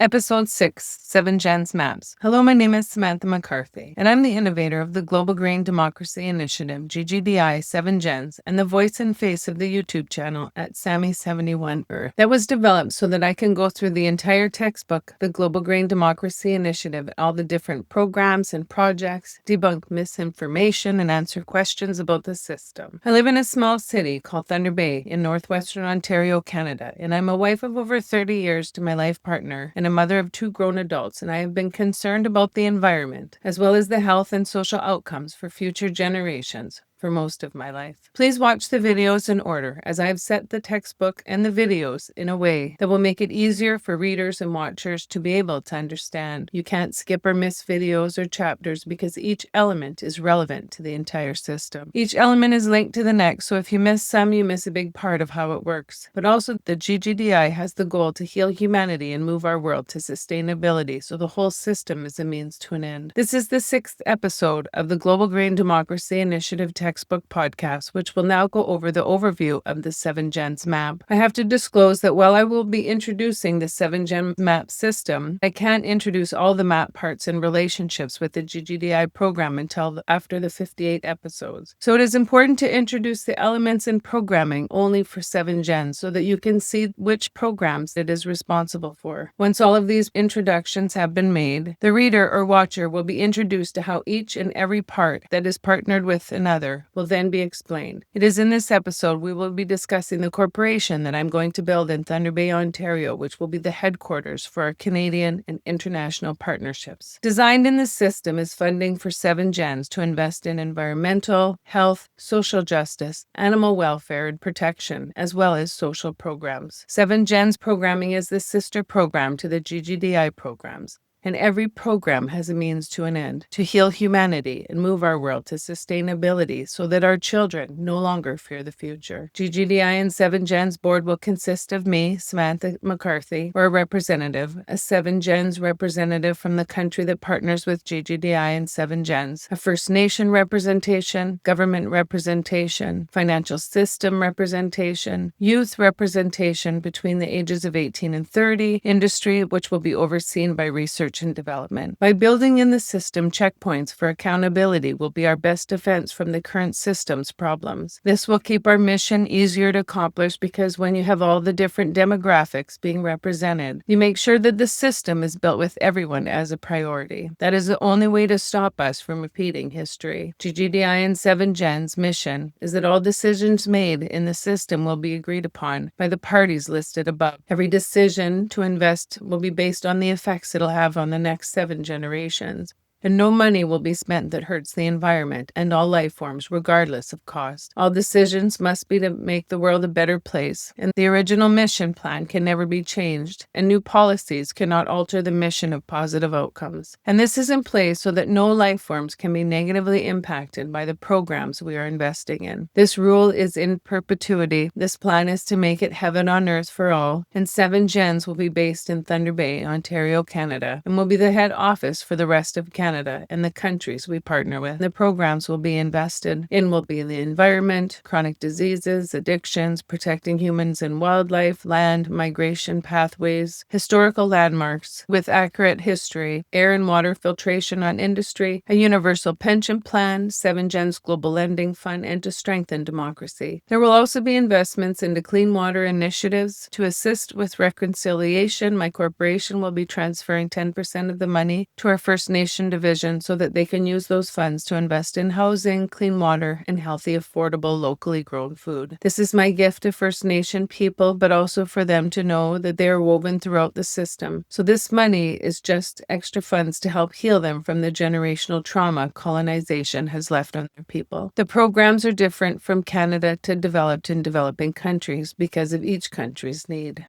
Episode 6, 7 Gens Maps. Hello, my name is Samantha McCarthy, and I'm the innovator of the Global Green Democracy Initiative, GGDI 7 Gens, and the voice and face of the YouTube channel at Sammy71 Earth. That was developed so that I can go through the entire textbook, the Global Green Democracy Initiative, all the different programs and projects, debunk misinformation, and answer questions about the system. I live in a small city called Thunder Bay in northwestern Ontario, Canada, and I'm a wife of over 30 years to my life partner and a mother of 2 grown adults, and I have been concerned about the environment, as well as the health and social outcomes for future generations for most of my life. Please watch the videos in order, as I have set the textbook and the videos in a way that will make it easier for readers and watchers to be able to understand. You can't skip or miss videos or chapters because each element is relevant to the entire system. Each element is linked to the next, so if you miss some, you miss a big part of how it works. But also, the GGDI has the goal to heal humanity and move our world to sustainability, so the whole system is a means to an end. This is the 6th episode of the Global Green Democracy Initiative textbook podcast, which will now go over the overview of the 7 Gens map. I have to disclose that while I will be introducing the 7 Gen map system, I can't introduce all the map parts and relationships with the GGDI program until after the 58 episodes. So it is important to introduce the elements and programming only for 7 Gens so that you can see which programs it is responsible for. Once all of these introductions have been made, the reader or watcher will be introduced to how each and every part that is partnered with another will then be explained. It is in this episode we will be discussing the corporation that I'm going to build in Thunder Bay, Ontario, which will be the headquarters for our Canadian and international partnerships. Designed in the system is funding for 7 Gens to invest in environmental, health, social justice, animal welfare, and protection, as well as social programs. 7 Gens programming is the sister program to the GGDI programs. And every program has a means to an end, to heal humanity and move our world to sustainability so that our children no longer fear the future. GGDI and 7 Gens board will consist of me, Samantha McCarthy, or a representative, a 7 Gens representative from the country that partners with GGDI and 7 Gens, a First Nation representation, government representation, financial system representation, youth representation between the ages of 18 and 30, industry, which will be overseen by research and development. By building in the system checkpoints for accountability will be our best defense from the current system's problems. This will keep our mission easier to accomplish because when you have all the different demographics being represented, you make sure that the system is built with everyone as a priority. That is the only way to stop us from repeating history. GGDI and 7 Gens' mission is that all decisions made in the system will be agreed upon by the parties listed above. Every decision to invest will be based on the effects it'll have on the next 7 generations. And no money will be spent that hurts the environment and all life forms, regardless of cost. All decisions must be to make the world a better place, and the original mission plan can never be changed, and new policies cannot alter the mission of positive outcomes. And this is in place so that no life forms can be negatively impacted by the programs we are investing in. This rule is in perpetuity. This plan is to make it heaven on earth for all, and 7 Gens will be based in Thunder Bay, Ontario, Canada, and will be the head office for the rest of Canada and the countries we partner with. The programs will be invested in will be the environment, chronic diseases, addictions, protecting humans and wildlife, land, migration pathways, historical landmarks with accurate history, air and water filtration on industry, a universal pension plan, 7 Gens Global Lending Fund, and to strengthen democracy. There will also be investments into clean water initiatives. To assist with reconciliation, my corporation will be transferring 10% of the money to our First Nation division so that they can use those funds to invest in housing, clean water, and healthy, affordable, locally grown food. This is my gift to First Nation people, but also for them to know that they are woven throughout the system. So this money is just extra funds to help heal them from the generational trauma colonization has left on their people. The programs are different from Canada to developed and developing countries because of each country's need.